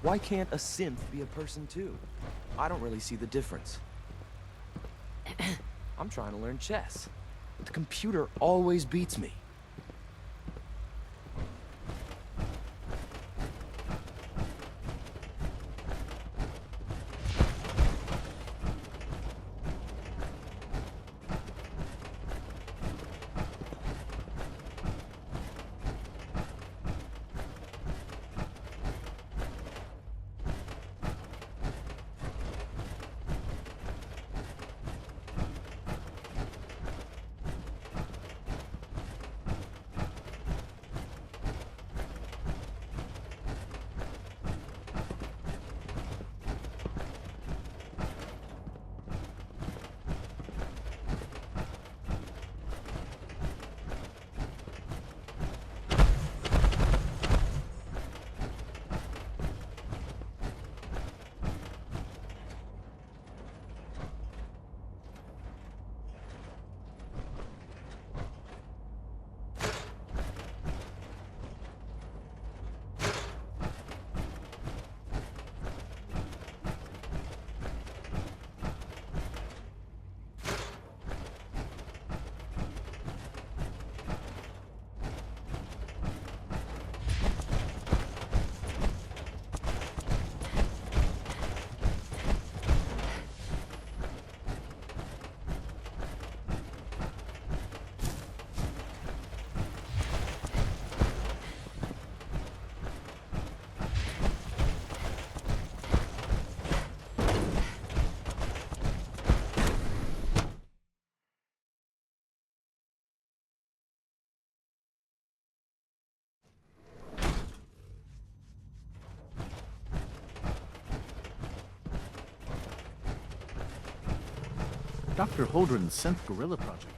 Why can't a synth be a person too? I don't really see the difference. I'm trying to learn chess. The computer always beats me. Dr. Holdren's Synth Gorilla Project.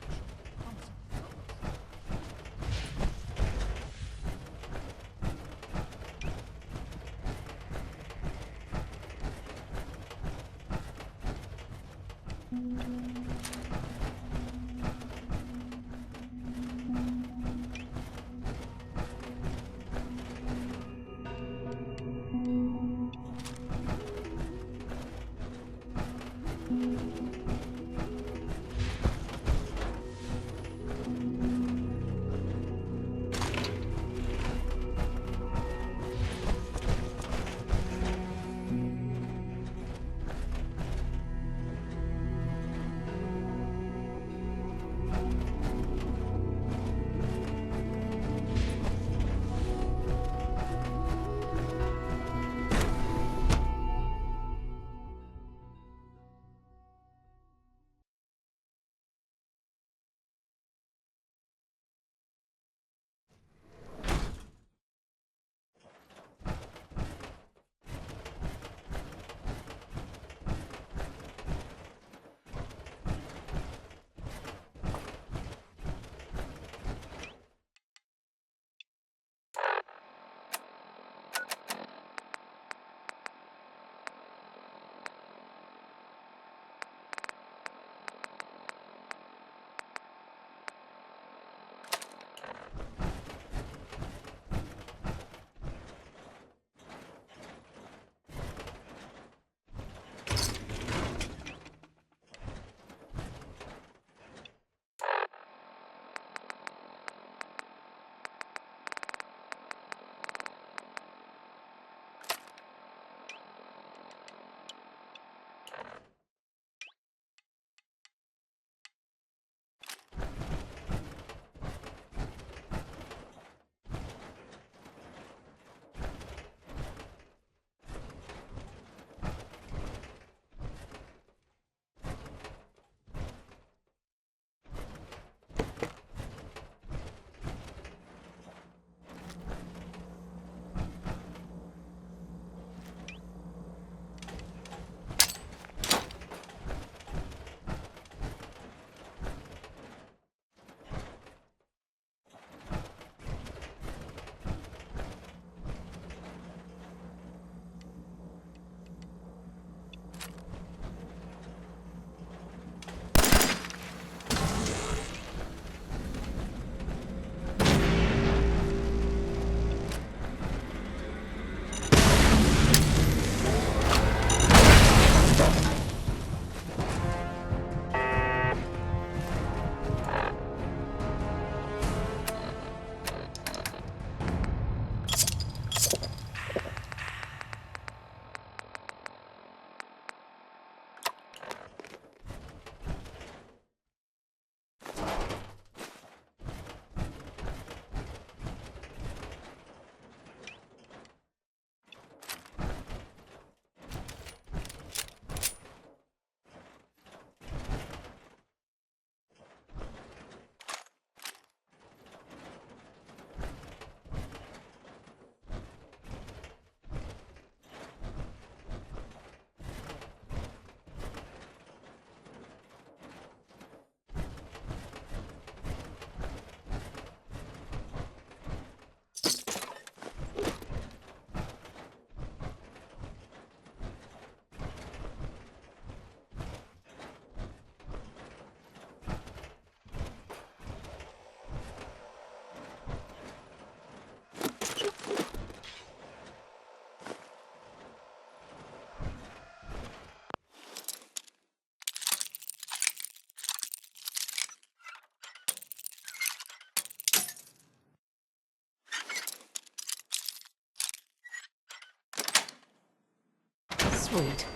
Sweet.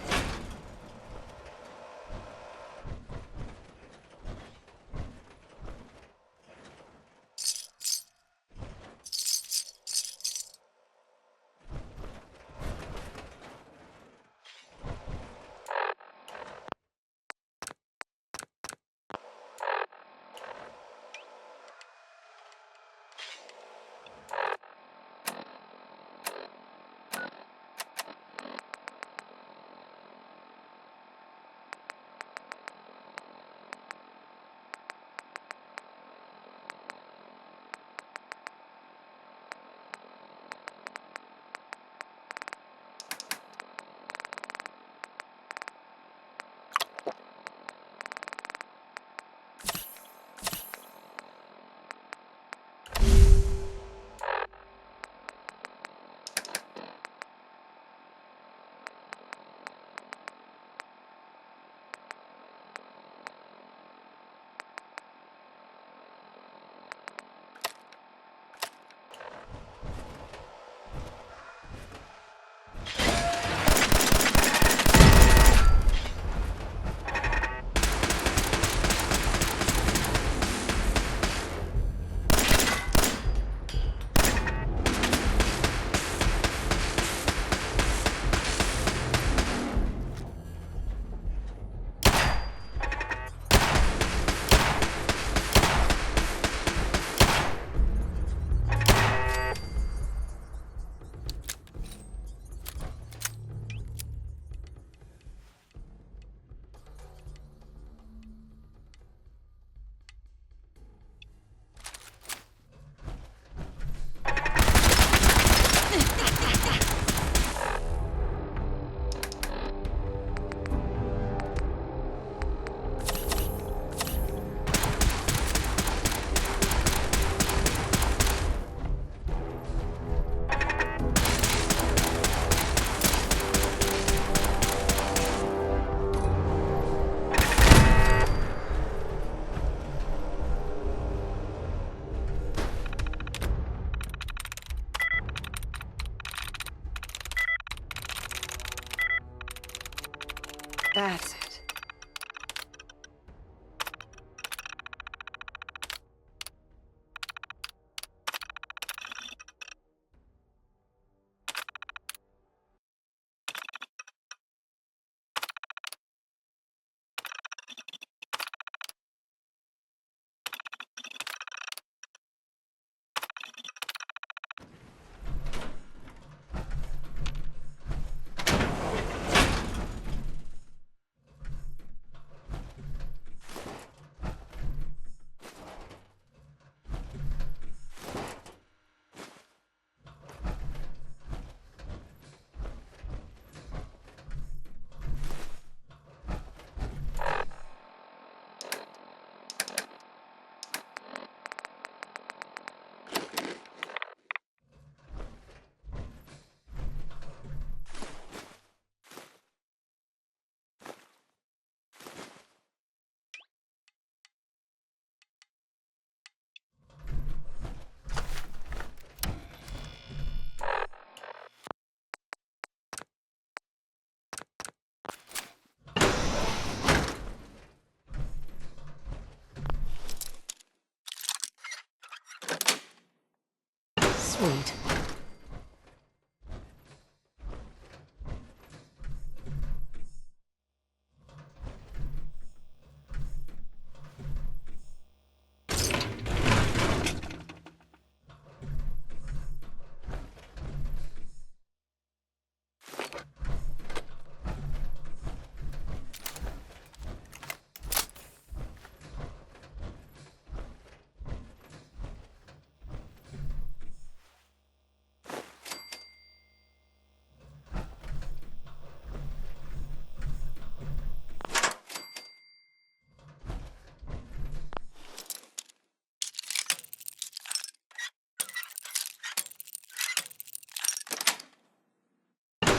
That's it. Sweet.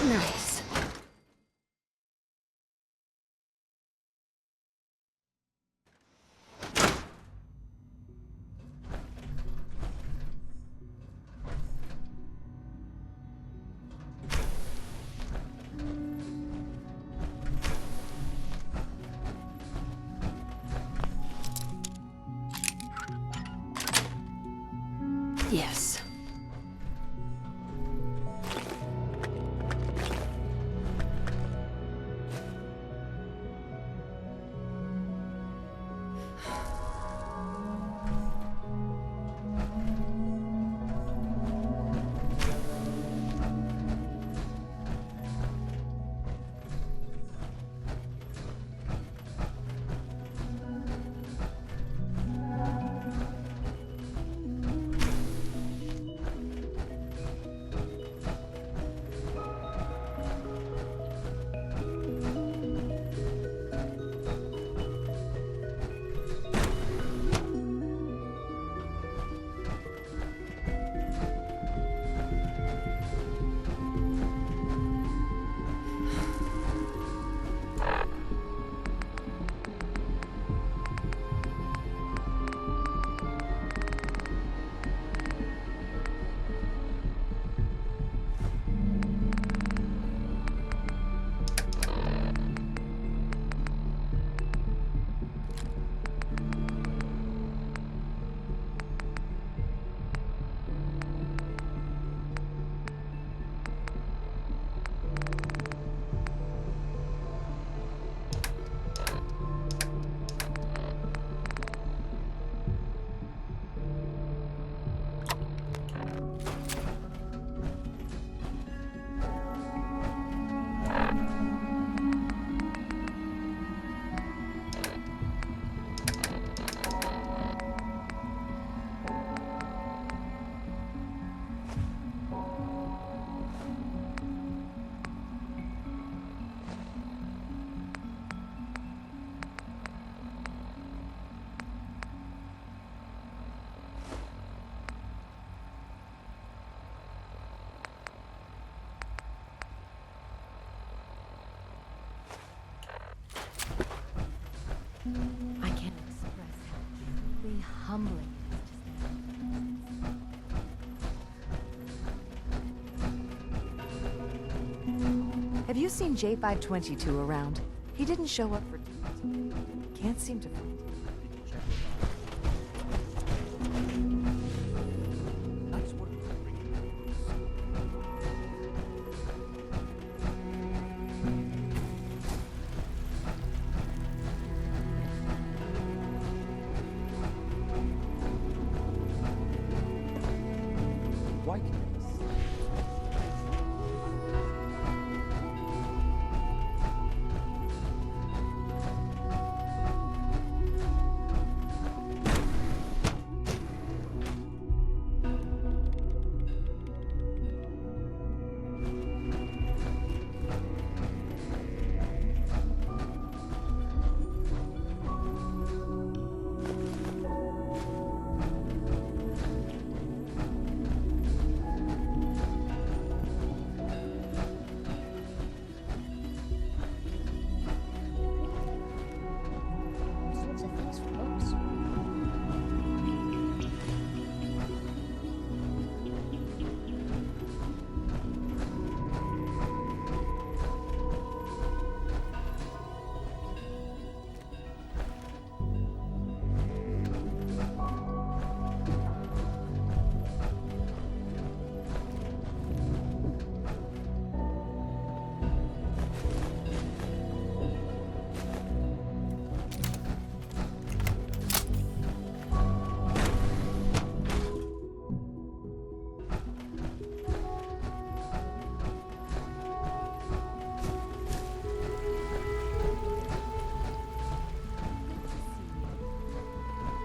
Nice. Yes. I can't express how truly humbling it is to Have you seen J522 around? He didn't show up for... Can't seem to find him. That's what Why can't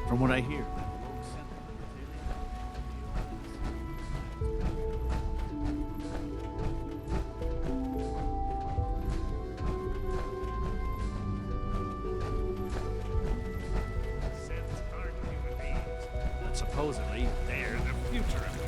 From what I hear, that rogue center Sends hard human beings, but supposedly they're the future of it.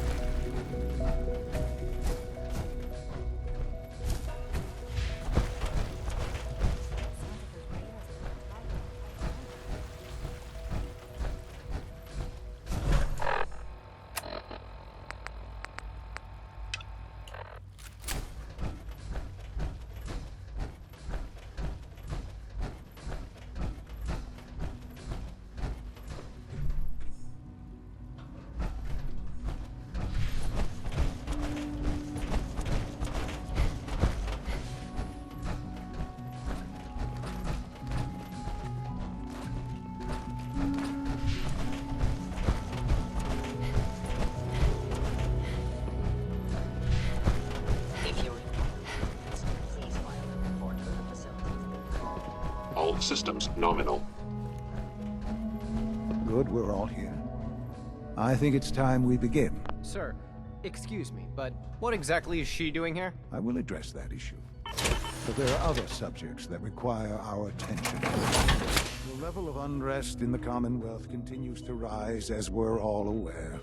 systems nominal. Good, we're all here. I think it's time we begin. Sir, excuse me, but what exactly is she doing here? I will address that issue. But there are other subjects that require our attention. The level of unrest in the Commonwealth continues to rise, as we're all aware.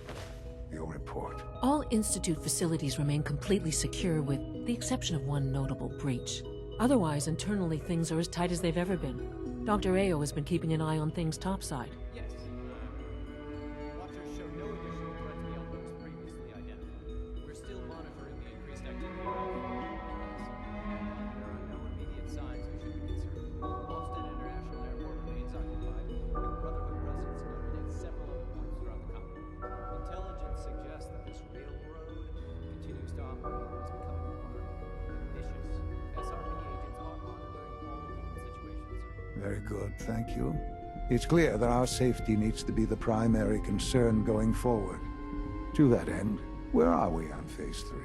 Your report. All Institute facilities remain completely secure with the exception of one notable breach. Otherwise, internally things are as tight as they've ever been. Dr. Ao has been keeping an eye on things topside. Yes. Watchers show no additional threats beyond those previously identified. We're still monitoring the increased activity around the world. There are no immediate signs we should be concerned. Boston International Airport remains occupied, with Brotherhood presence noted at several other points throughout the continent. Intelligence suggests that this railroad continues to operate and is becoming more vicious. SRB agents are monitoring all known situations. Very good, thank you. It's clear that our safety needs to be the primary concern going forward. To that end, where are we on Phase 3?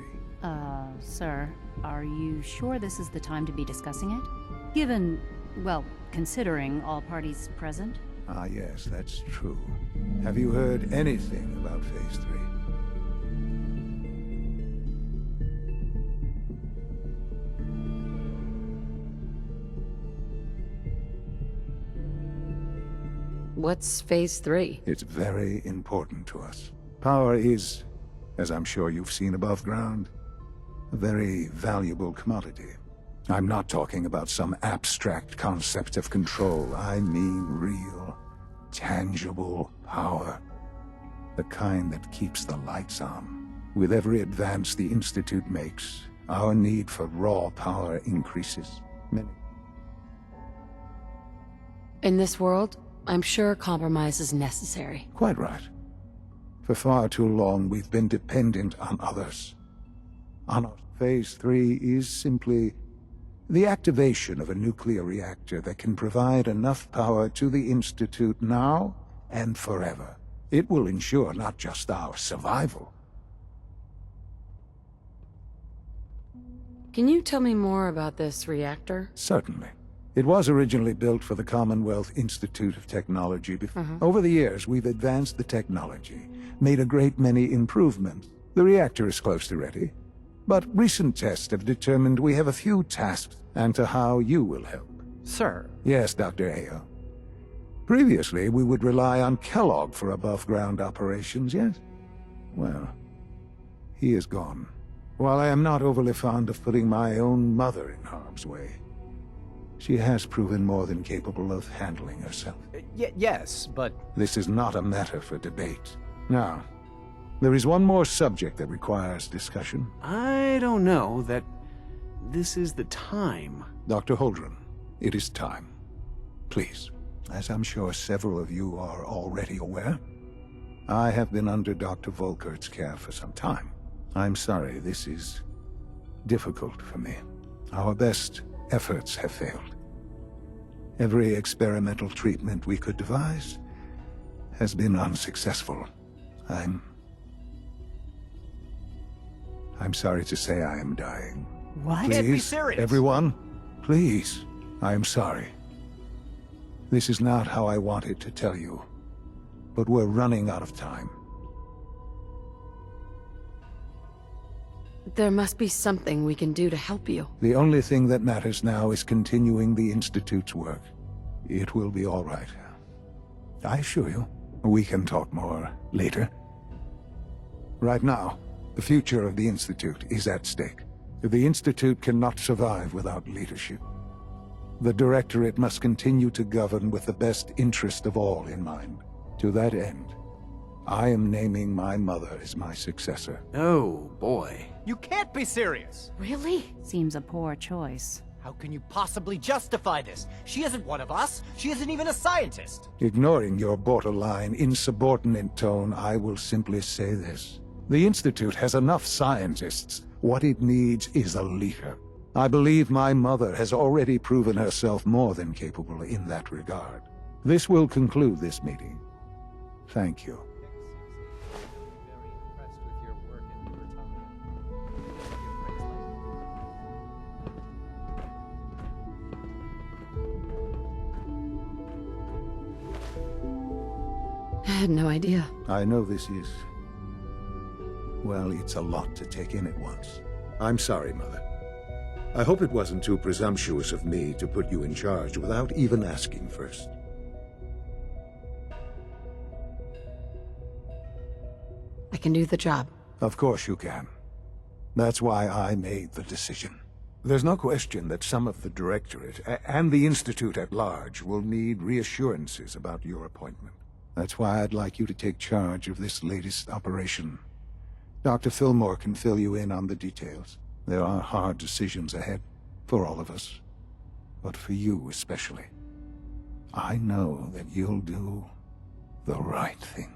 Sir, are you sure this is the time to be discussing it? Given, well, considering all parties present? Ah, yes, that's true. Have you heard anything about Phase 3? What's Phase 3? It's very important to us. Power is, as I'm sure you've seen above ground, a very valuable commodity. I'm not talking about some abstract concept of control. I mean real, tangible power. The kind that keeps the lights on. With every advance the Institute makes, our need for raw power increases. In this world, I'm sure compromise is necessary. Quite right. For far too long, we've been dependent on others. Phase 3 is simply the activation of a nuclear reactor that can provide enough power to the Institute now and forever. It will ensure not just our survival. Can you tell me more about this reactor? Certainly. It was originally built for the Commonwealth Institute of Technology. Over the years, we've advanced the technology, made a great many improvements. The reactor is close to ready, but recent tests have determined we have a few tasks and to how you will help. Sir. Yes, Dr. Ao. Previously, we would rely on Kellogg for above-ground operations, yes? Well, he is gone. While I am not overly fond of putting my own mother in harm's way, she has proven more than capable of handling herself. Yes, but... This is not a matter for debate. Now, there is one more subject that requires discussion. I don't know that this is the time. Dr. Holdren, it is time. Please, as I'm sure several of you are already aware, I have been under Dr. Volkert's care for some time. I'm sorry, this is difficult for me. Our best efforts have failed. Every experimental treatment we could devise has been unsuccessful. I'm sorry to say I am dying. What? Please, Can't be serious. everyone, please, I am sorry. This is not how I wanted to tell you, but we're running out of time. There must be something we can do to help you. The only thing that matters now is continuing the Institute's work. It will be all right. I assure you, we can talk more later. Right now, the future of the Institute is at stake. The Institute cannot survive without leadership. The Directorate must continue to govern with the best interest of all in mind. To that end, I am naming my mother as my successor. Oh, boy. You can't be serious! Really? Seems a poor choice. How can you possibly justify this? She isn't one of us. She isn't even a scientist. Ignoring your borderline, insubordinate tone, I will simply say this. The Institute has enough scientists. What it needs is a leader. I believe my mother has already proven herself more than capable in that regard. This will conclude this meeting. Thank you. Very impressed with your work in Britannia. had no idea. I know this is... well, it's a lot to take in at once. I'm sorry, Mother. I hope it wasn't too presumptuous of me to put you in charge without even asking first. I can do the job. Of course you can. That's why I made the decision. There's no question that some of the Directorate and the Institute at large will need reassurances about your appointment. That's why I'd like you to take charge of this latest operation. Dr. Fillmore can fill you in on the details. There are hard decisions ahead, for all of us. But for you especially. I know that you'll do the right thing.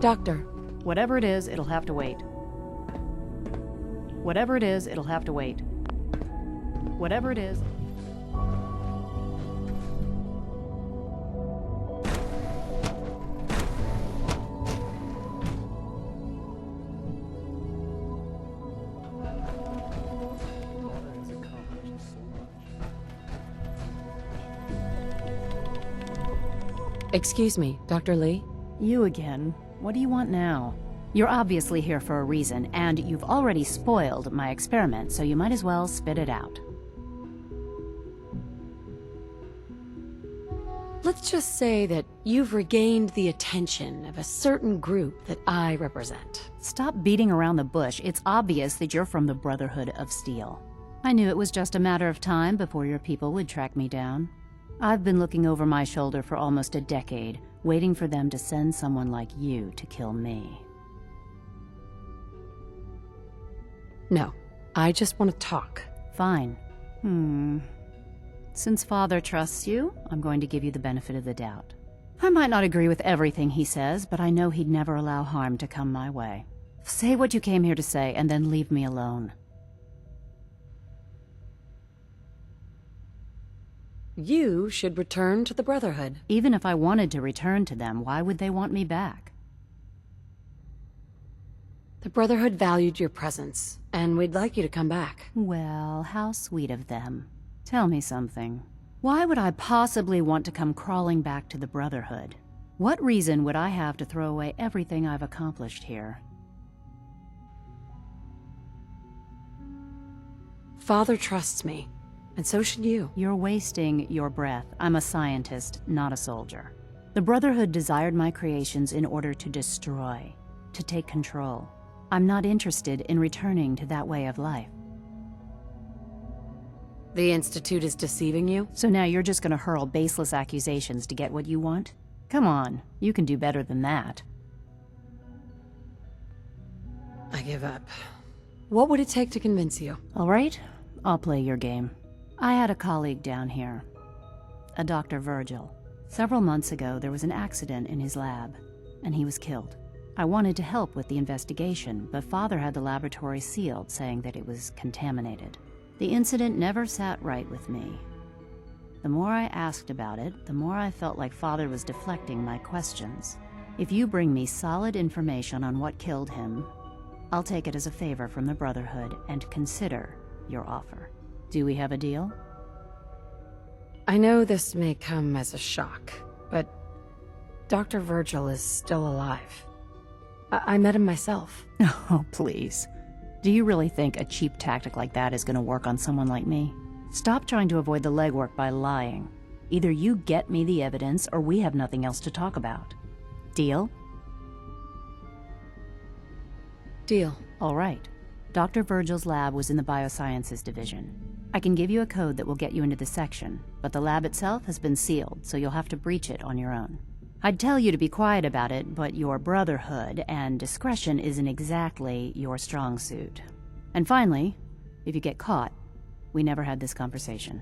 Doctor, Whatever it is, it'll have to wait. Whatever it is, it'll have to wait. Whatever it is... excuse me, Dr. Lee? You again. What do you want now? You're obviously here for a reason, and you've already spoiled my experiment, so you might as well spit it out. Let's just say that you've regained the attention of a certain group that I represent. Stop beating around the bush. It's obvious that you're from the Brotherhood of Steel. I knew it was just a matter of time before your people would track me down. I've been looking over my shoulder for almost a decade, waiting for them to send someone like you to kill me. No, I just want to talk. Fine. Since Father trusts you, I'm going to give you the benefit of the doubt. I might not agree with everything he says, but I know he'd never allow harm to come my way. Say what you came here to say, and then leave me alone. You should return to the Brotherhood. Even if I wanted to return to them, why would they want me back? The Brotherhood valued your presence, and we'd like you to come back. Well, how sweet of them. Tell me something. Why would I possibly want to come crawling back to the Brotherhood? What reason would I have to throw away everything I've accomplished here? Father trusts me, and so should you. You're wasting your breath. I'm a scientist, not a soldier. The Brotherhood desired my creations in order to destroy, to take control. I'm not interested in returning to that way of life. The Institute is deceiving you? So now you're just gonna hurl baseless accusations to get what you want? Come on, you can do better than that. I give up. What would it take to convince you? All right, I'll play your game. I had a colleague down here, a Dr. Virgil. Several months ago, there was an accident in his lab, and he was killed. I wanted to help with the investigation, but Father had the laboratory sealed, saying that it was contaminated. The incident never sat right with me. The more I asked about it, the more I felt like Father was deflecting my questions. If you bring me solid information on what killed him, I'll take it as a favor from the Brotherhood and consider your offer. Do we have a deal? I know this may come as a shock, but Dr. Virgil is still alive. I met him myself. Oh, please. Do you really think a cheap tactic like that is going to work on someone like me? Stop trying to avoid the legwork by lying. Either you get me the evidence, or we have nothing else to talk about. Deal? Deal. All right. Dr. Virgil's lab was in the Biosciences Division. I can give you a code that will get you into the section, but the lab itself has been sealed, so you'll have to breach it on your own. I'd tell you to be quiet about it, but your brotherhood and discretion isn't exactly your strong suit. And finally, if you get caught, we never had this conversation.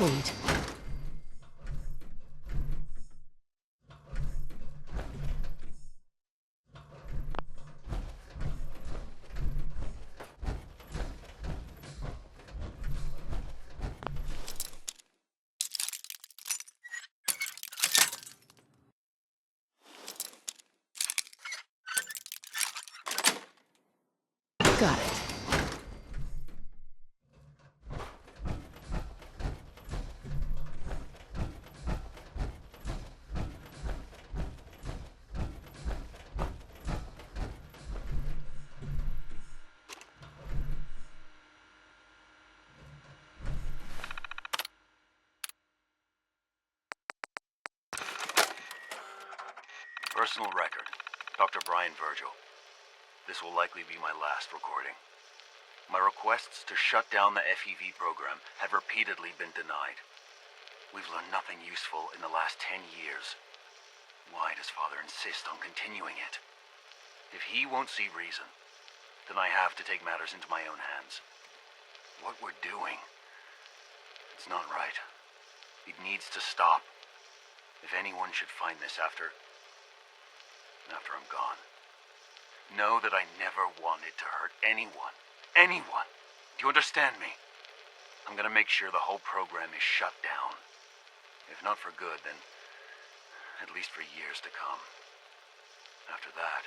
Sweet. Got it. Personal record, Dr. Brian Virgil. This will likely be my last recording. My requests to shut down the FEV program have repeatedly been denied. We've learned nothing useful in the last 10 years. Why does Father insist on continuing it? If he won't see reason, then I have to take matters into my own hands. What we're doing, it's not right. It needs to stop. If anyone should find this after I'm gone, know that I never wanted to hurt anyone. Anyone! Do you understand me? I'm gonna make sure the whole program is shut down. If not for good, then at least for years to come. After that,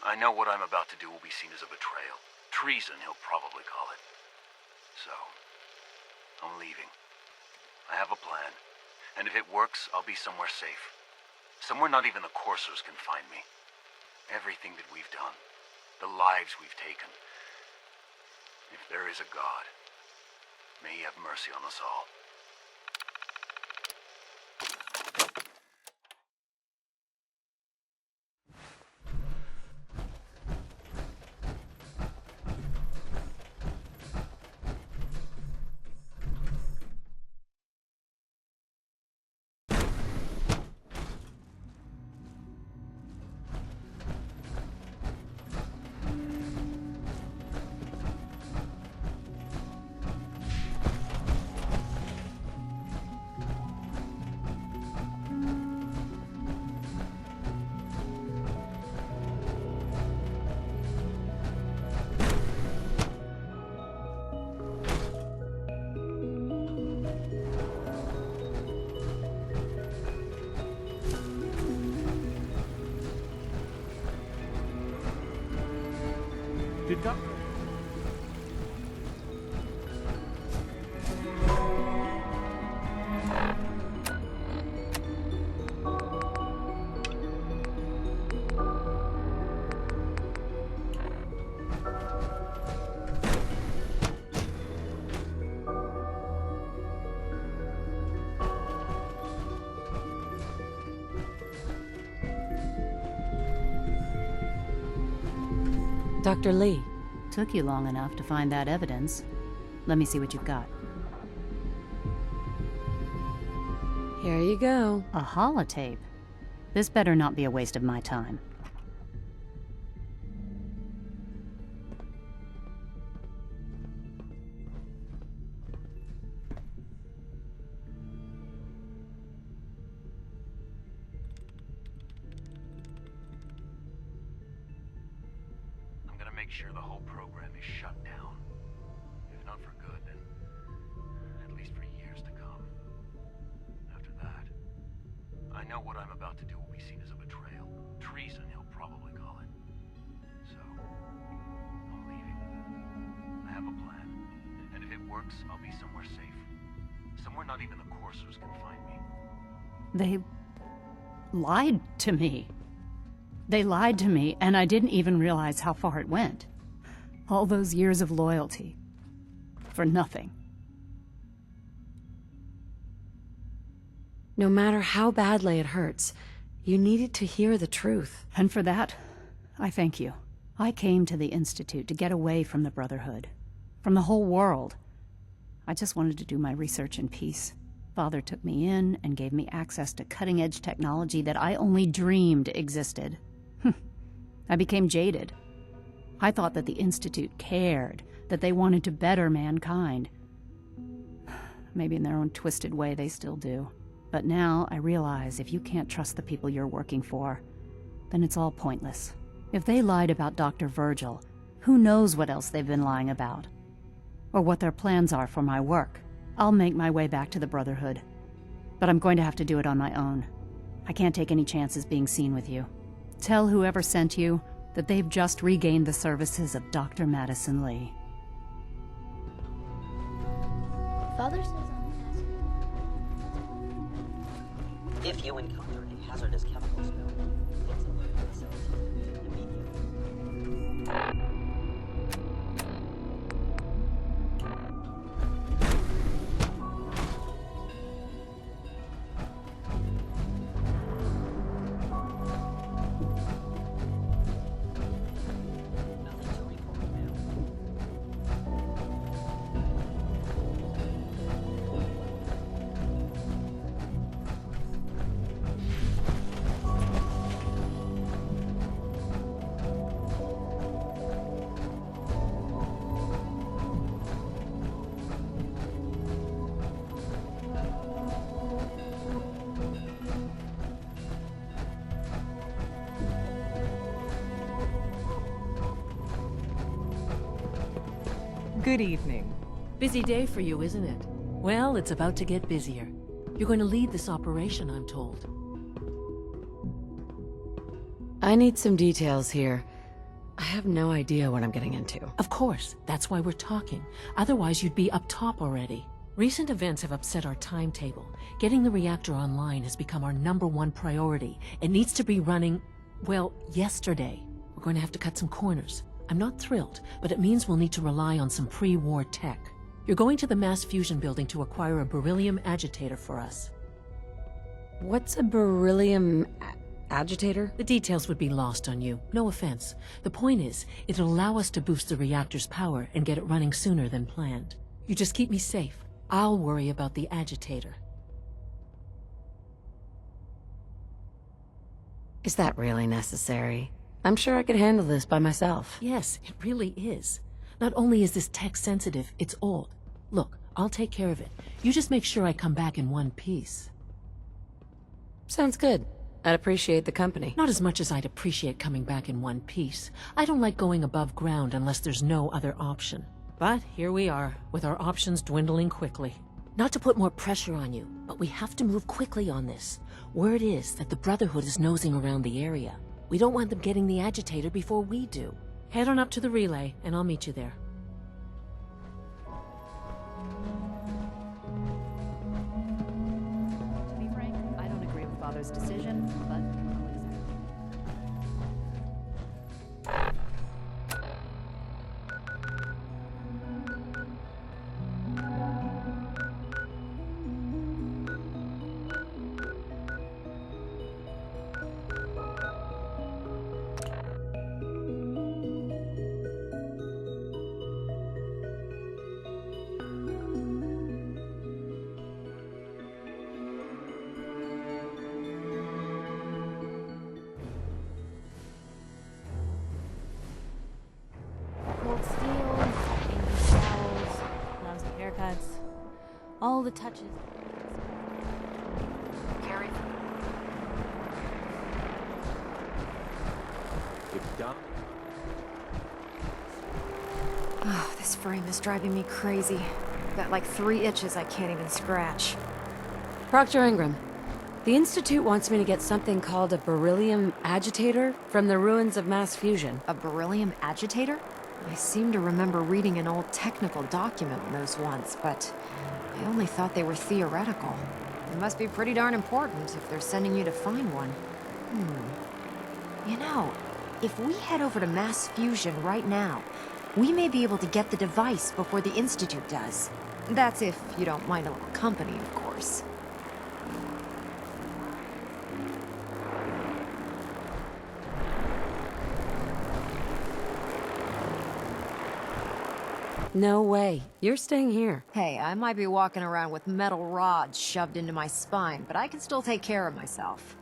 I know what I'm about to do will be seen as a betrayal. Treason, he'll probably call it. So, I'm leaving. I have a plan, and if it works, I'll be somewhere safe. Somewhere not even the coursers can find me. Everything that we've done, the lives we've taken. If there is a God, may he have mercy on us all. Did Dr. Dr. Lee. Took you long enough to find that evidence. Let me see what you've got. Here you go. A holotape. This better not be a waste of my time. Make sure the whole program is shut down. If not for good, then at least for years to come. After that, I know what I'm about to do will be seen as a betrayal. Treason, he'll probably call it. So, I'm leaving. I have a plan. And if it works, I'll be somewhere safe. Somewhere not even the coursers can find me. They lied to me. They lied to me, and I didn't even realize how far it went. All those years of loyalty. For nothing. No matter how badly it hurts, you needed to hear the truth. And for that, I thank you. I came to the Institute to get away from the Brotherhood. From the whole world. I just wanted to do my research in peace. Father took me in and gave me access to cutting-edge technology that I only dreamed existed. I became jaded. I thought that the Institute cared, that they wanted to better mankind. Maybe in their own twisted way they still do. But now I realize if you can't trust the people you're working for, then it's all pointless. If they lied about Dr. Virgil, who knows what else they've been lying about? Or what their plans are for my work. I'll make my way back to the Brotherhood. But I'm going to have to do it on my own. I can't take any chances being seen with you. Tell whoever sent you that they've just regained the services of Dr. Madison Lee. Father says I'm If you encounter a hazardous chemical spill, please alert the facility immediately. Good evening. Busy day for you, isn't it? Well, it's about to get busier. You're going to lead this operation, I'm told. I need some details here. I have no idea what I'm getting into. Of course, that's why we're talking. Otherwise, you'd be up top already. Recent events have upset our timetable. Getting the reactor online has become our #1 priority. It needs to be running, well, yesterday. We're going to have to cut some corners. I'm not thrilled, but it means we'll need to rely on some pre-war tech. You're going to the mass fusion building to acquire a beryllium agitator for us. What's a beryllium agitator? The details would be lost on you. No offense. The point is, it'll allow us to boost the reactor's power and get it running sooner than planned. You just keep me safe. I'll worry about the agitator. Is that really necessary? I'm sure I could handle this by myself. Yes, it really is. Not only is this tech sensitive, it's old. Look, I'll take care of it. You just make sure I come back in one piece. Sounds good. I'd appreciate the company. Not as much as I'd appreciate coming back in one piece. I don't like going above ground unless there's no other option. But here we are, with our options dwindling quickly. Not to put more pressure on you, but we have to move quickly on this. Word is that the Brotherhood is nosing around the area. We don't want them getting the agitator before we do. Head on up to the relay, and I'll meet you there. To be frank, I don't agree with Father's decision, but I'll accept. Cold steel, angry scowls, lousy haircuts, all the touches. Carrie? Oh, this frame is driving me crazy. I've got like 3 itches I can't even scratch. Proctor Ingram, the Institute wants me to get something called a beryllium agitator from the ruins of mass fusion. A beryllium agitator? I seem to remember reading an old technical document on those once, but I only thought they were theoretical. They must be pretty darn important if they're sending you to find one. You know, if we head over to mass fusion right now, we may be able to get the device before the Institute does. That's if you don't mind a little company, of course. No way. You're staying here. Hey, I might be walking around with metal rods shoved into my spine, but I can still take care of myself.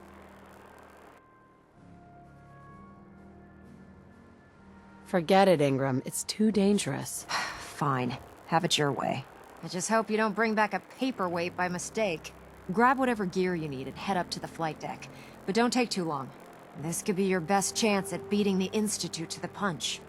Forget it, Ingram. It's too dangerous. Fine. Have it your way. I just hope you don't bring back a paperweight by mistake. Grab whatever gear you need and head up to the flight deck. But don't take too long. This could be your best chance at beating the Institute to the punch.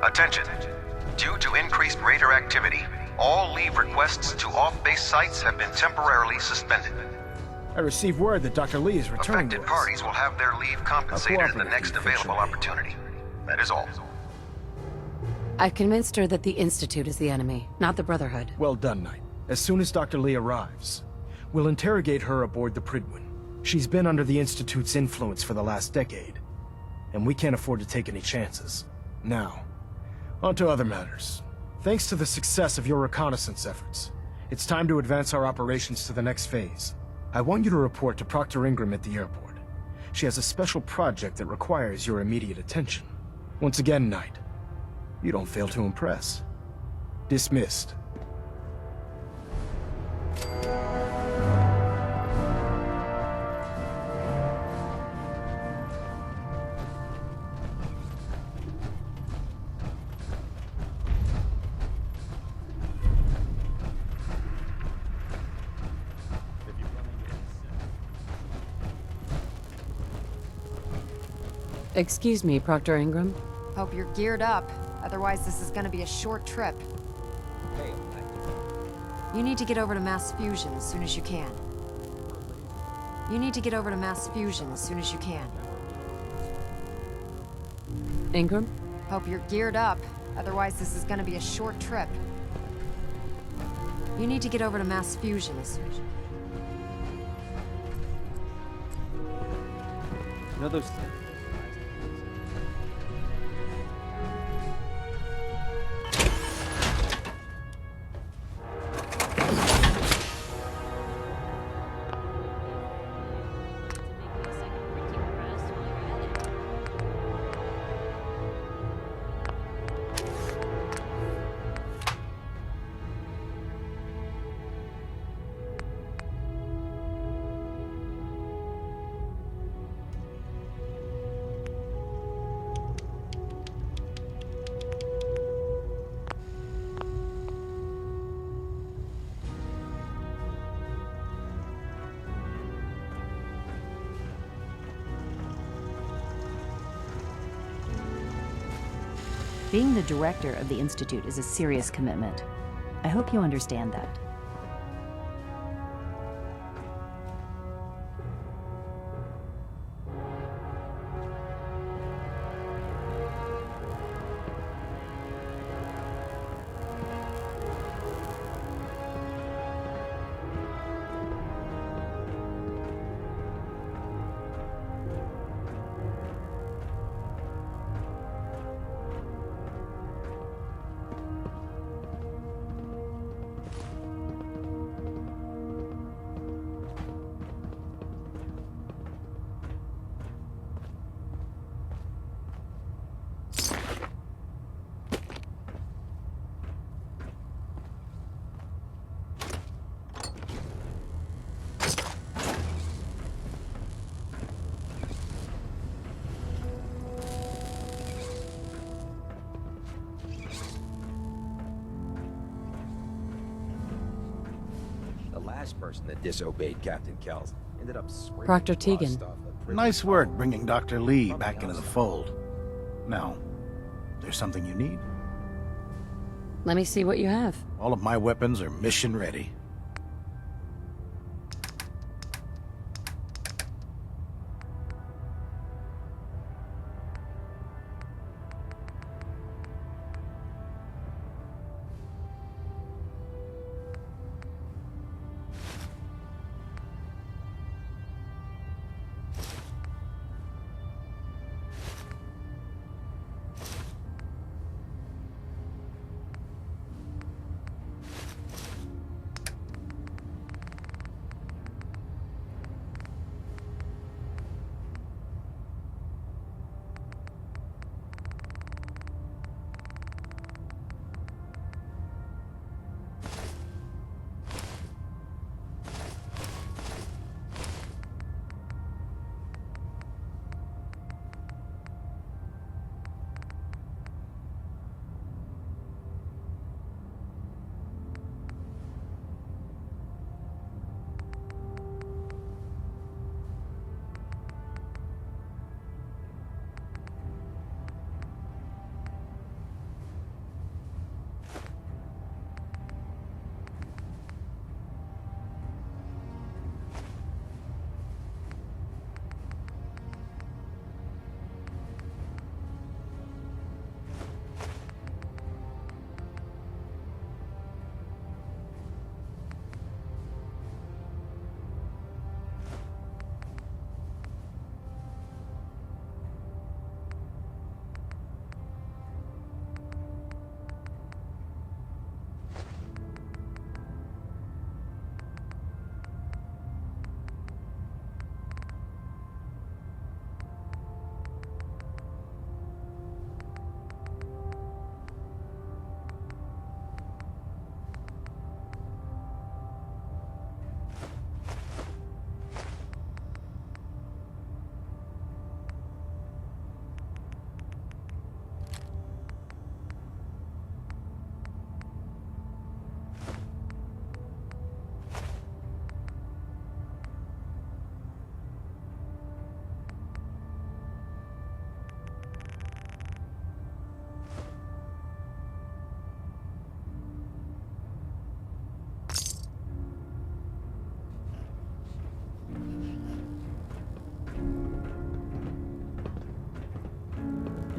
Attention. Due to increased raider activity, all leave requests to off-base sites have been temporarily suspended. I received word that Dr. Lee is returning to Affected us. parties will have their leave compensated at the cooperative next available officially. opportunity. That is all. I've convinced her that the Institute is the enemy, not the Brotherhood. Well done, Knight. As soon as Dr. Lee arrives, we'll interrogate her aboard the Pridwin. She's been under the Institute's influence for the last decade, and we can't afford to take any chances. Now, on to other matters. Thanks to the success of your reconnaissance efforts, it's time to advance our operations to the next phase. I want you to report to Proctor Ingram at the airport. She has a special project that requires your immediate attention. Once again, Knight, you don't fail to impress. Dismissed. Excuse me, Proctor Ingram. Hope you're geared up. Otherwise, this is gonna be a short trip. Okay, You need to get over to Mass Fusion as soon as you can. You need to get over to Mass Fusion as soon as you can. Ingram? Hope you're geared up. Otherwise, this is gonna be a short trip. You need to get over to Mass Fusion as soon as you can. you know those things? Being the director of the Institute is a serious commitment. I hope you understand that. The last person that disobeyed Captain Kells ended up swinging Proctor raw Tegan. stuff at prison. Nice work bringing Dr. Lee back into the fold. Now, there's something you need? Let me see what you have. All of my weapons are mission ready.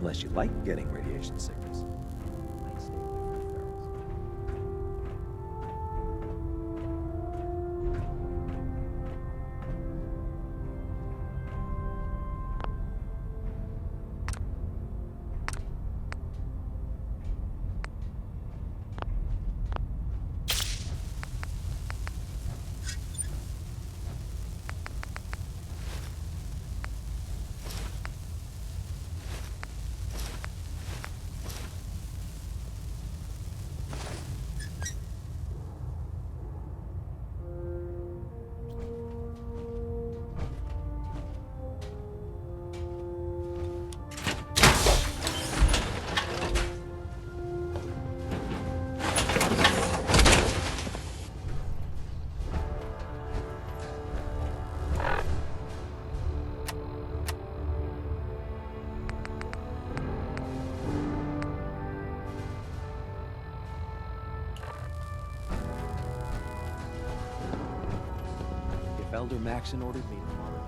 Unless you like getting radiation sickness. Might stay away from ferals. If Elder Maxon ordered me to follow him,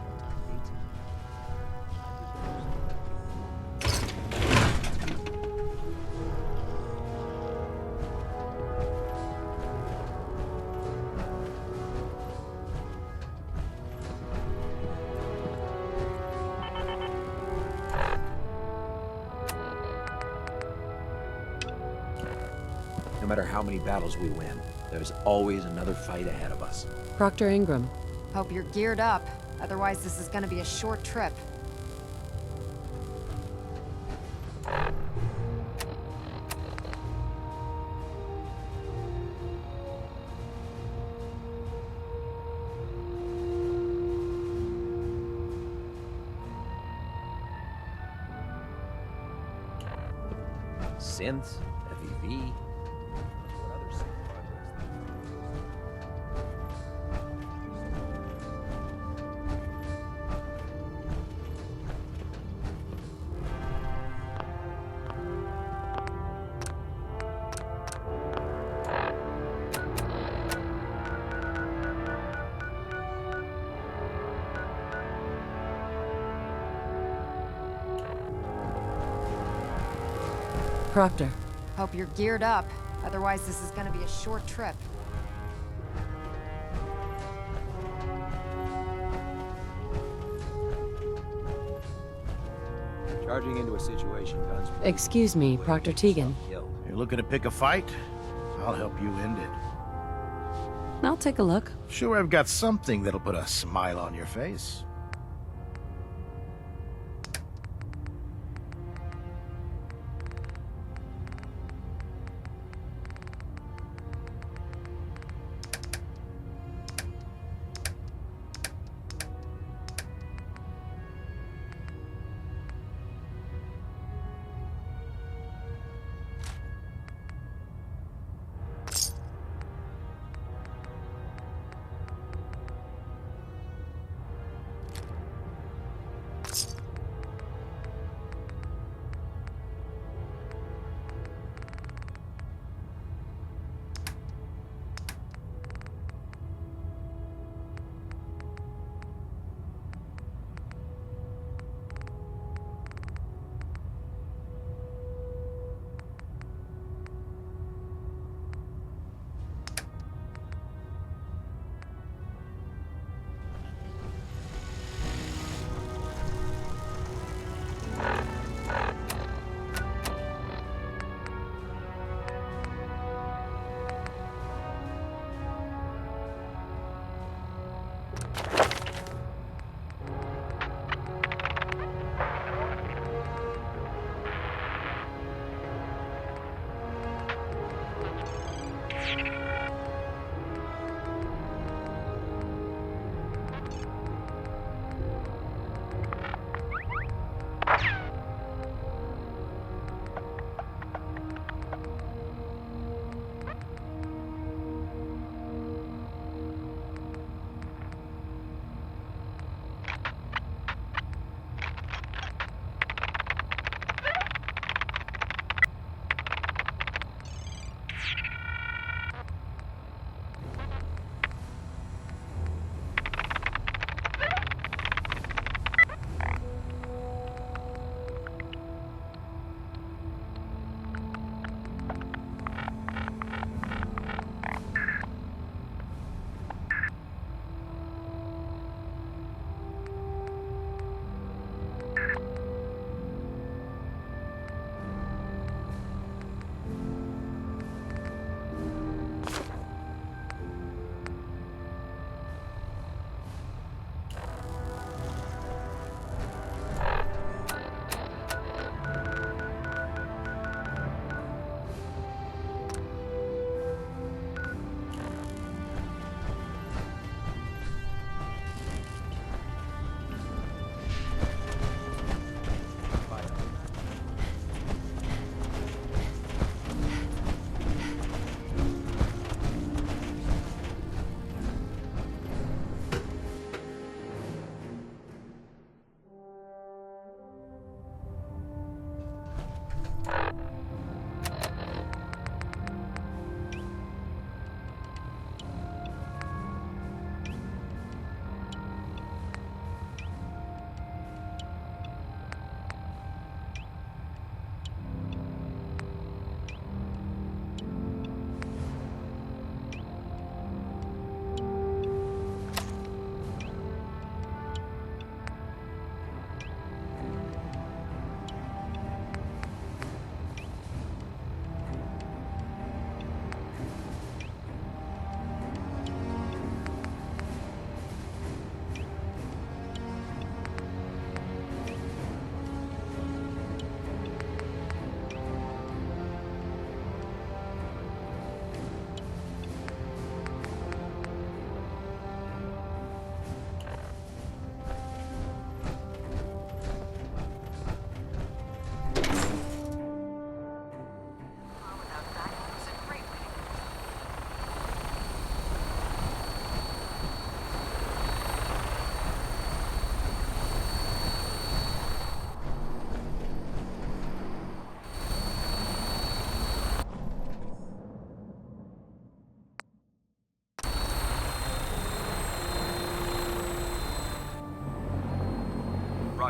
no matter how many battles we win, there's always another fight ahead of us. Proctor Ingram. Hope you're geared up. Otherwise, this is gonna be a short trip. Synths, FEV. What other synth projects? Proctor. Hope you're geared up. Otherwise, this is gonna be a short trip. Charging into a situation, guns. Excuse me, Proctor Tegan. Killed. You're looking to pick a fight? I'll help you end it. I'll take a look. Sure, I've got something that'll put a smile on your face.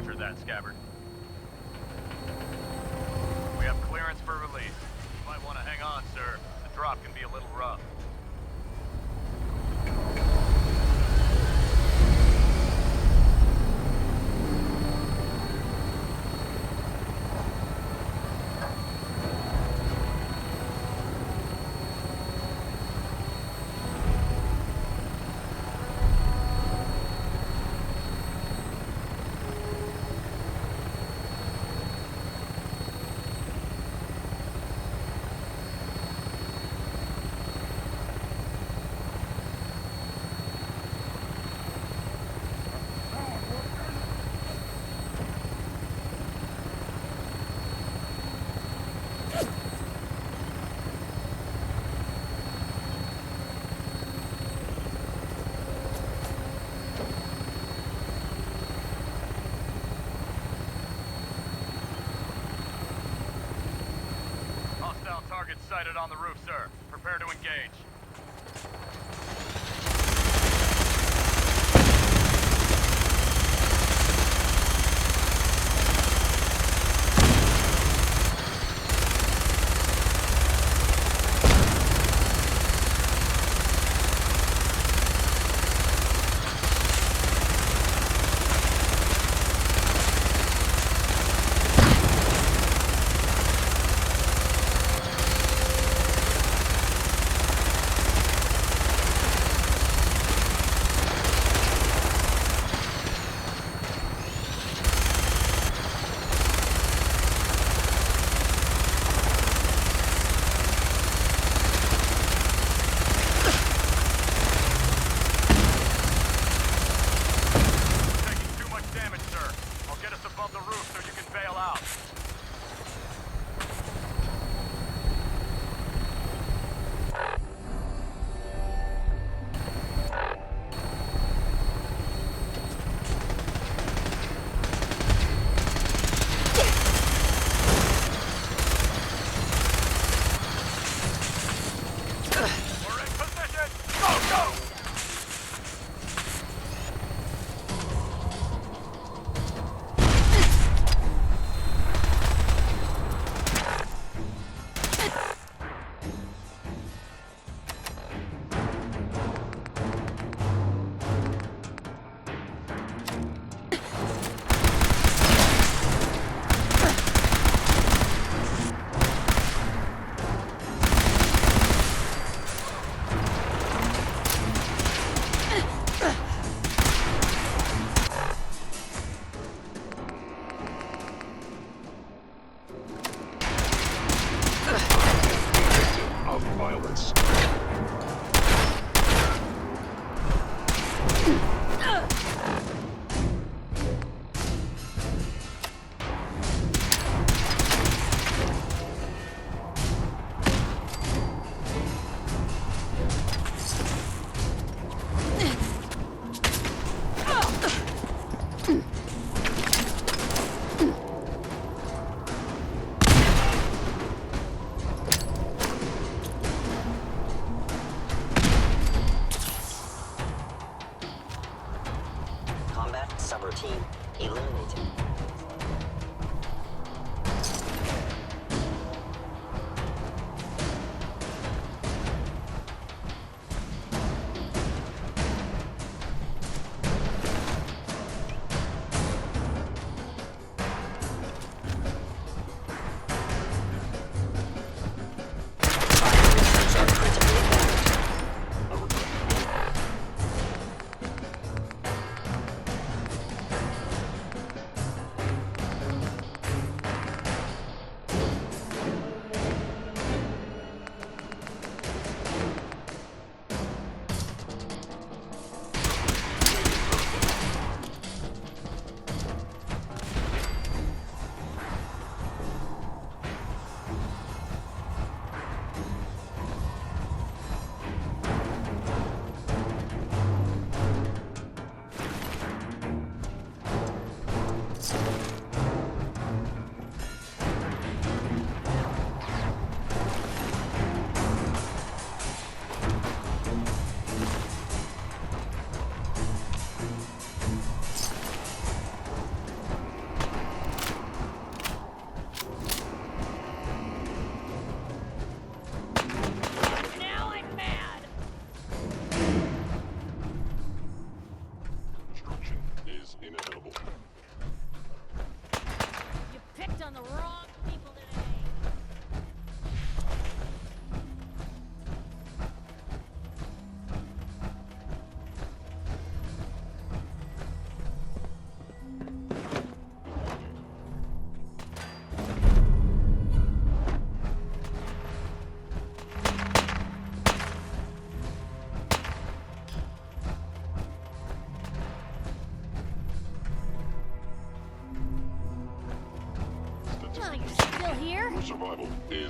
Roger that, Scabbard. We have clearance for release. You might want to hang on, sir. The drop can be a little rough. Target sighted on the roof, sir. Prepare to engage.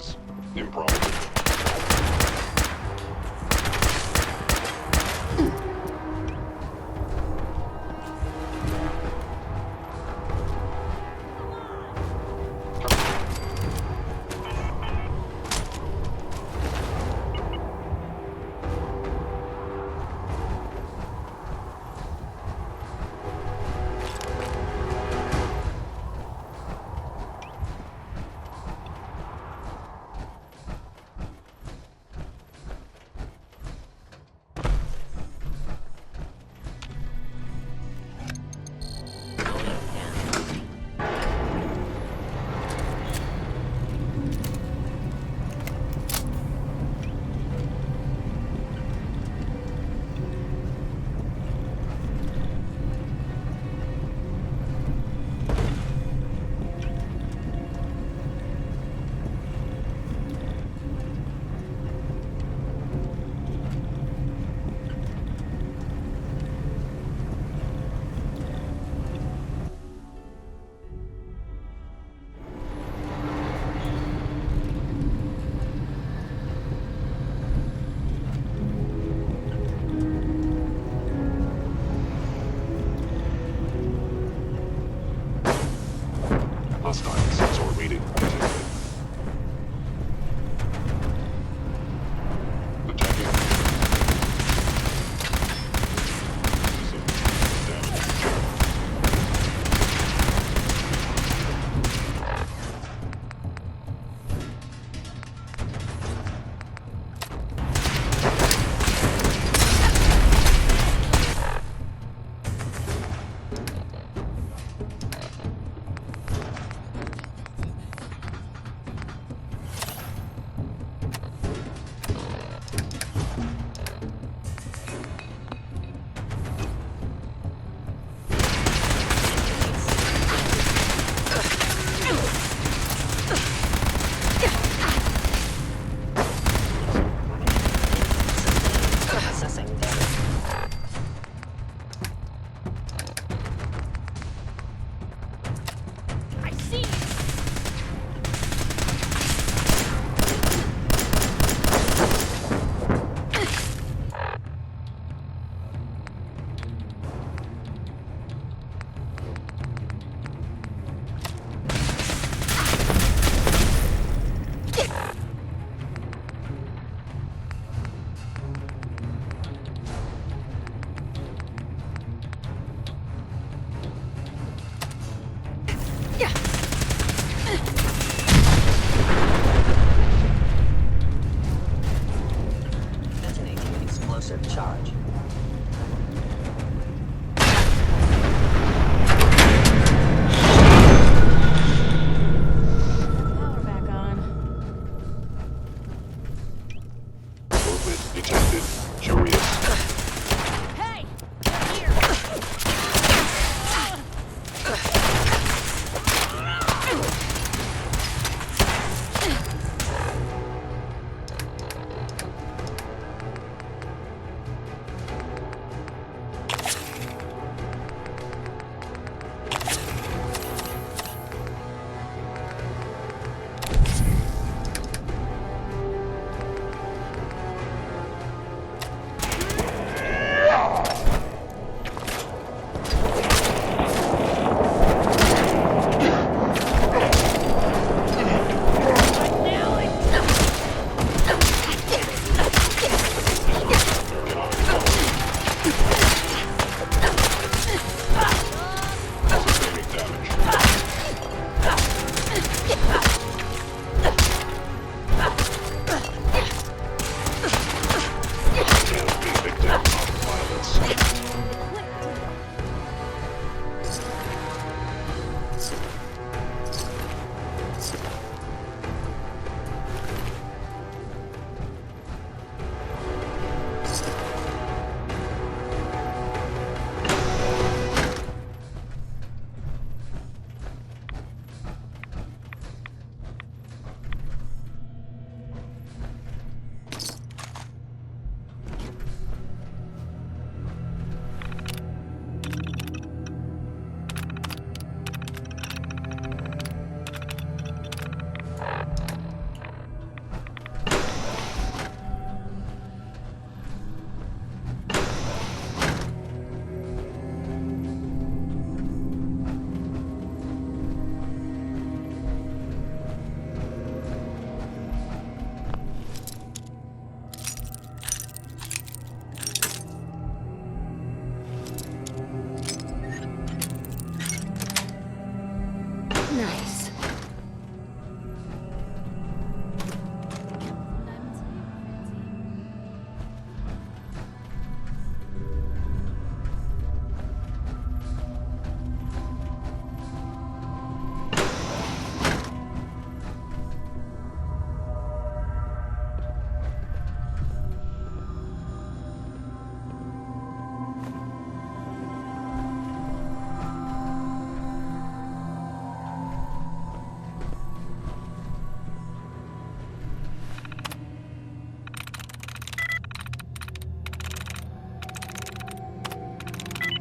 is improbable.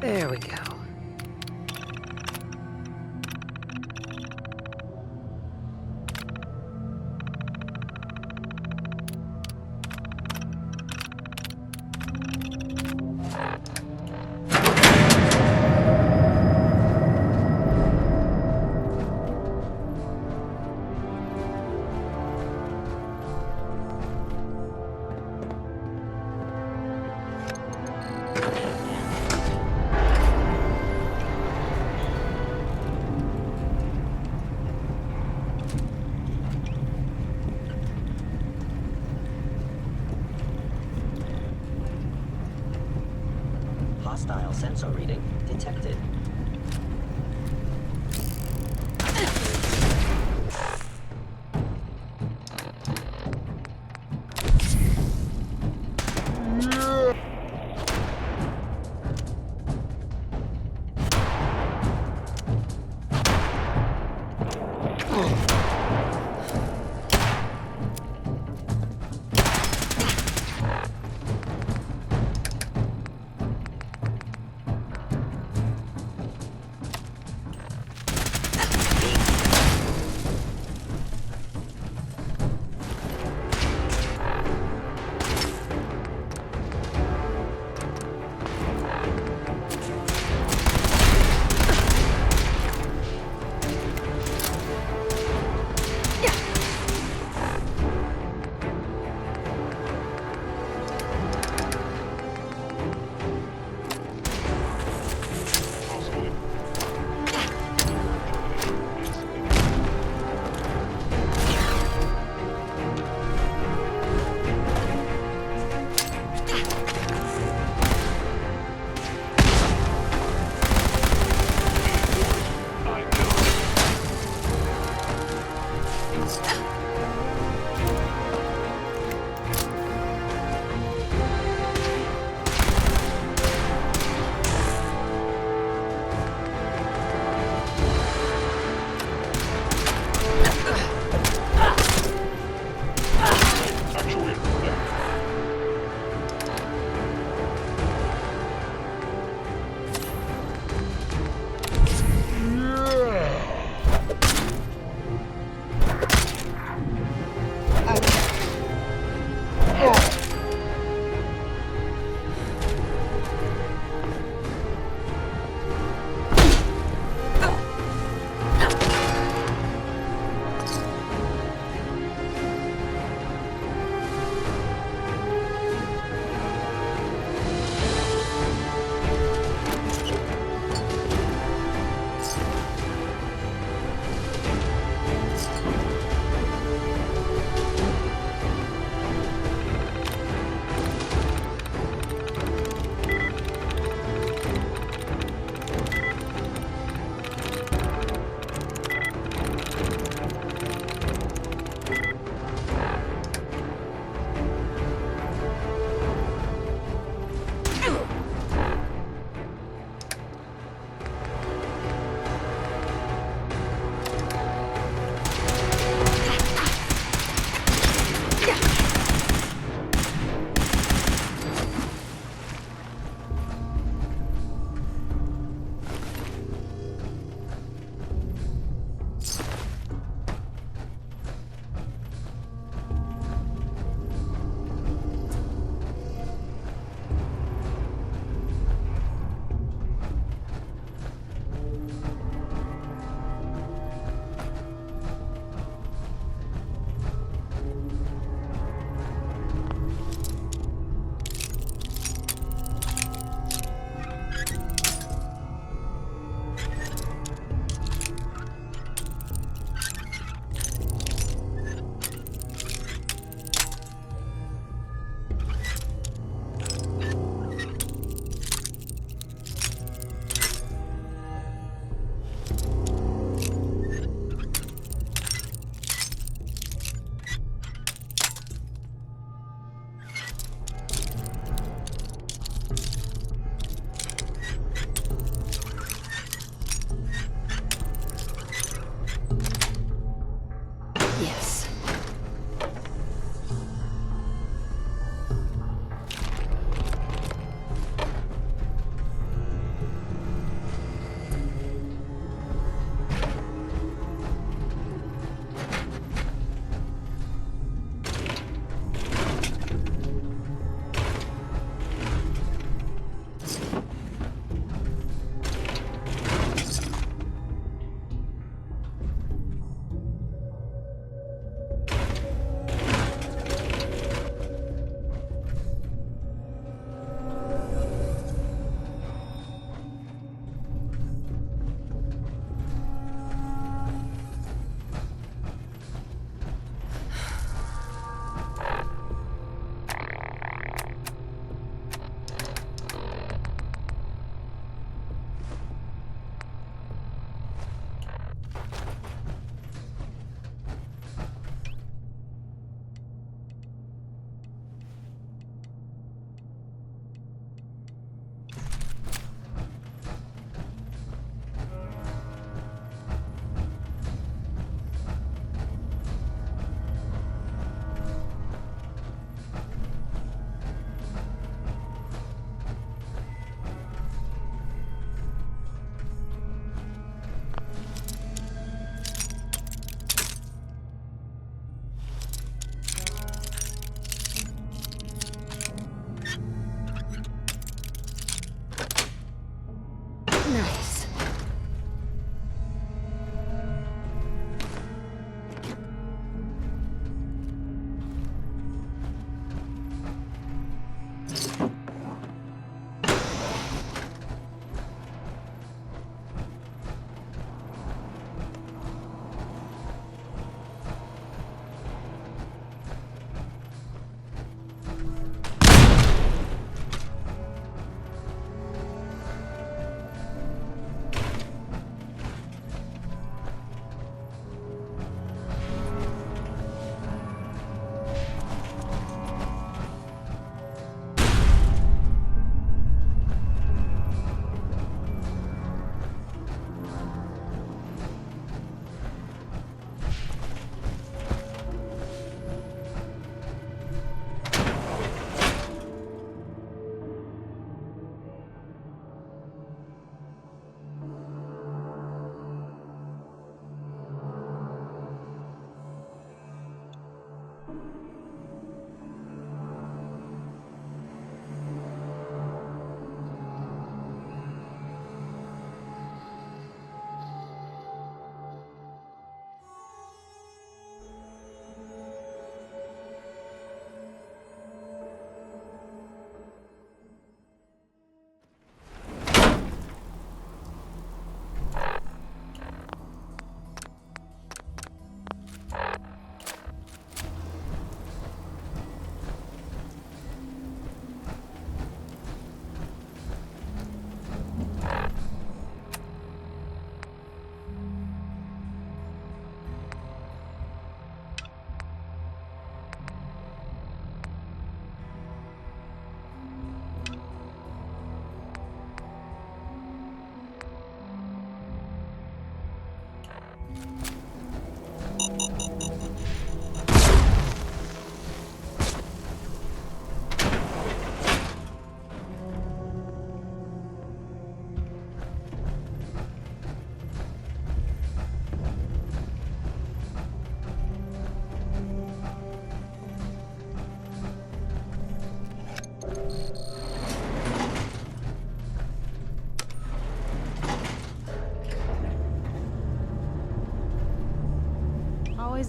There we go. Hostile sensor reading detected.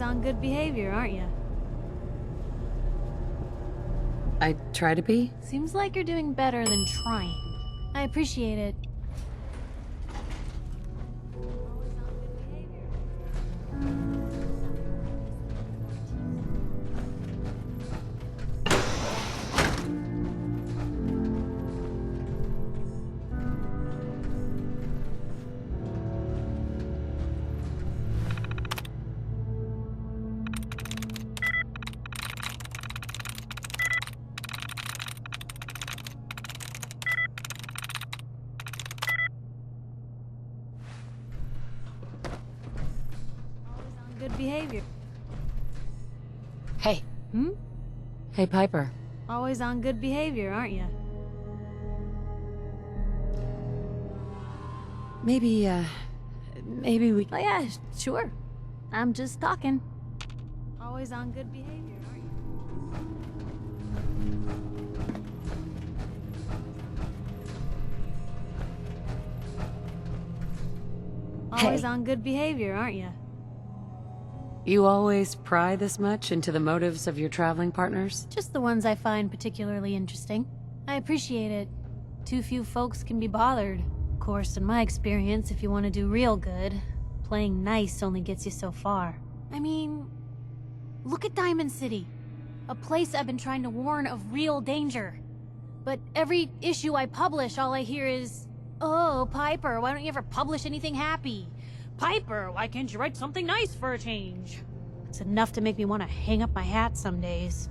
Always on good behavior, aren't you? I try to be. Seems like you're doing better than trying. I appreciate it. Good behavior. Hey. Hmm? Hey, Piper. Always on good behavior, aren't you? Maybe we... Oh yeah, sure. I'm just talking. Always on good behavior, aren't you? Always on good behavior, aren't you? You always pry this much into the motives of your traveling partners? Just the ones I find particularly interesting. I appreciate it. Too few folks can be bothered. Of course, in my experience, if you want to do real good, playing nice only gets you so far. I mean, look at Diamond City. A place I've been trying to warn of real danger. But every issue I publish, all I hear is, "Oh, Piper, why don't you ever publish anything happy? Piper, why can't you write something nice for a change?" It's enough to make me want to hang up my hat some days.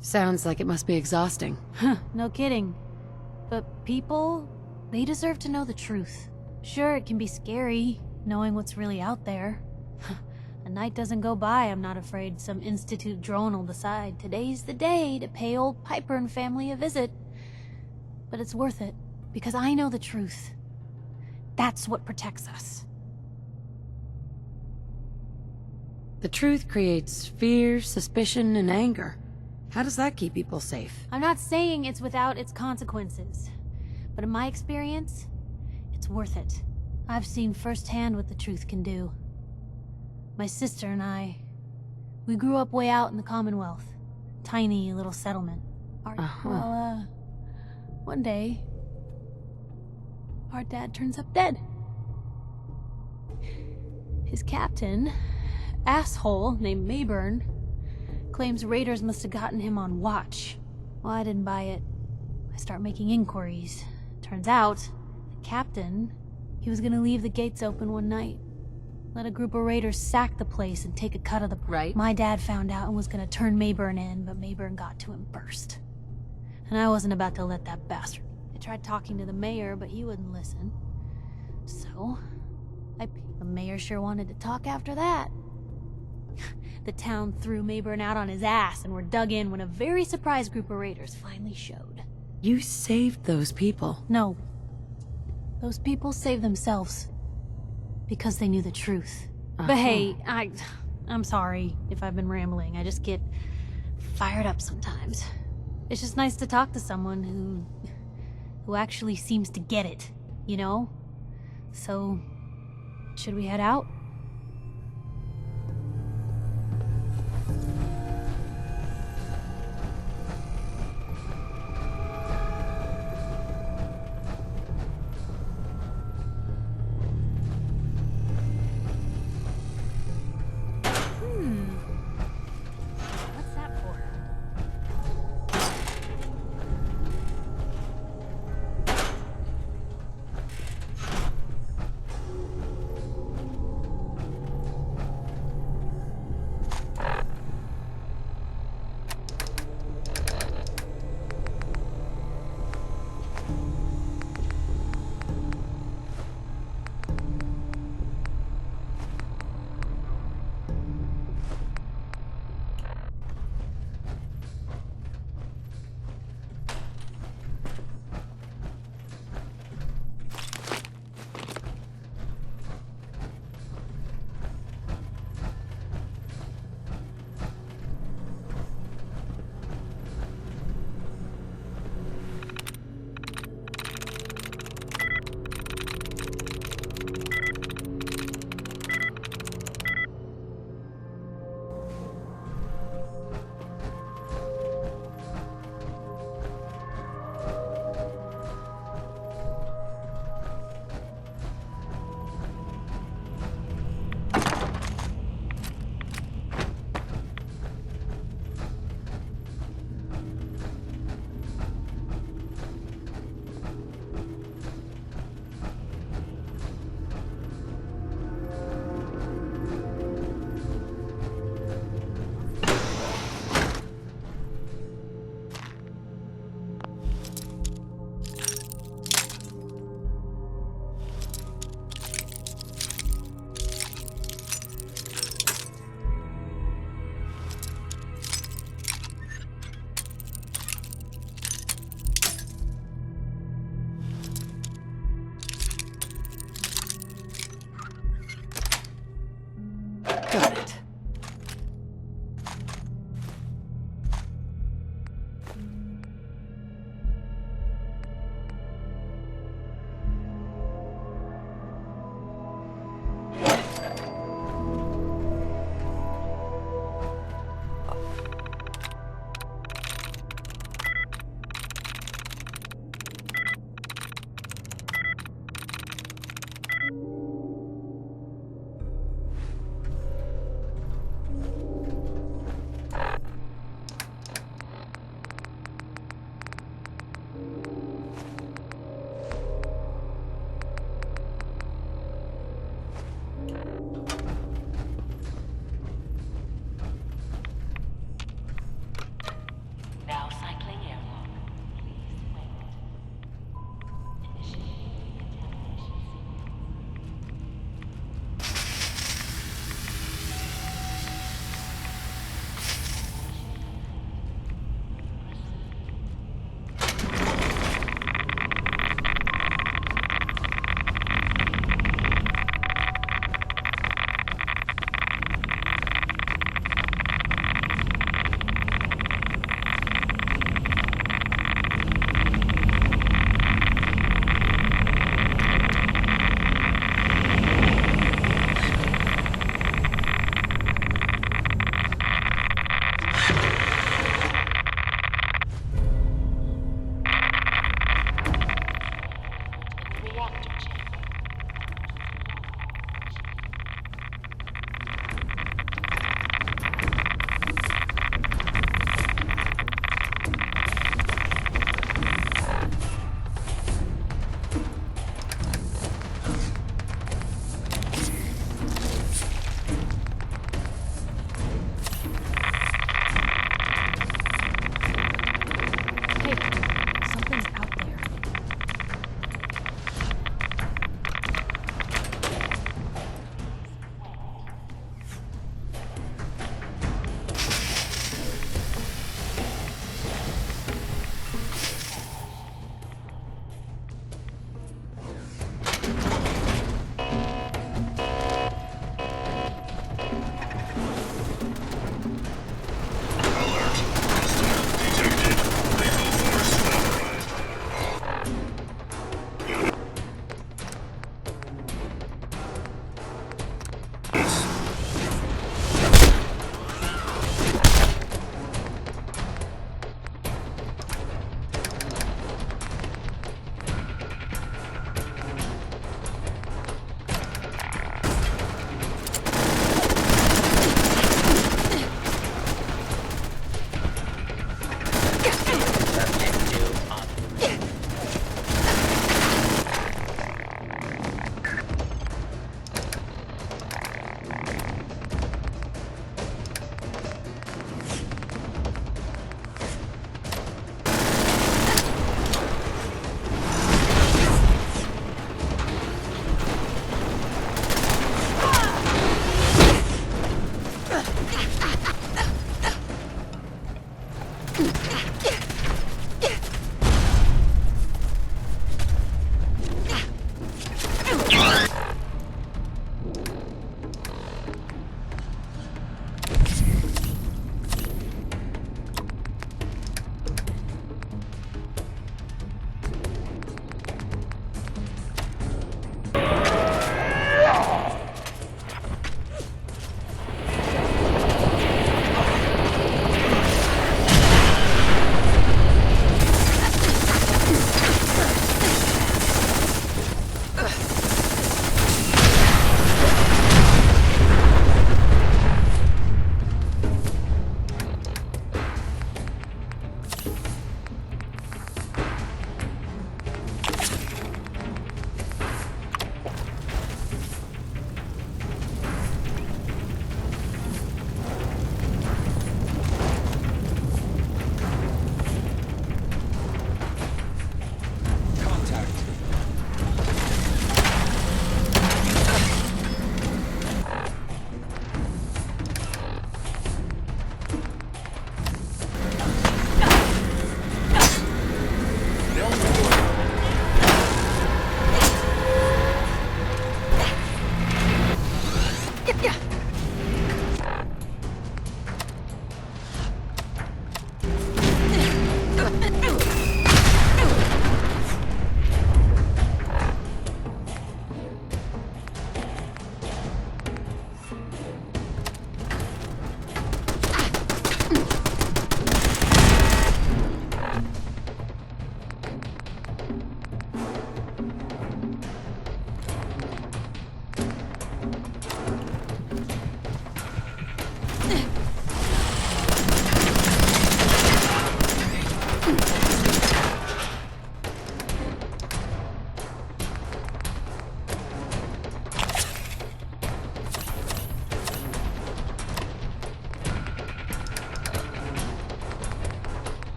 Sounds like it must be exhausting. Huh, no kidding. But people, they deserve to know the truth. Sure, it can be scary, knowing what's really out there. A night doesn't go by, I'm not afraid some Institute drone will decide today's the day to pay old Piper and family a visit. But it's worth it, because I know the truth. That's what protects us. The truth creates fear, suspicion, and anger. How does that keep people safe? I'm not saying it's without its consequences, but in my experience, it's worth it. I've seen firsthand what the truth can do. My sister and I, we grew up way out in the Commonwealth. Tiny little settlement. One day, our dad turns up dead. His captain, asshole named Mayburn, claims raiders must have gotten him on watch. Well, I didn't buy it. I start making inquiries. Turns out, the captain, he was gonna leave the gates open one night. Let a group of raiders sack the place and take a cut of the... Right. My dad found out and was gonna turn Mayburn in, but Mayburn got to him first. And I wasn't about to let that bastard. I tried talking to the mayor, but he wouldn't listen. So, the mayor sure wanted to talk after that. The town threw Mayburn out on his ass and were dug in when a very surprised group of raiders finally showed. You saved those people. No. Those people saved themselves. Because they knew the truth. But hey, I'm sorry if I've been rambling. I just get fired up sometimes. It's just nice to talk to someone who actually seems to get it, you know? So, should we head out? What's that for?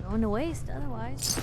Going to waste otherwise.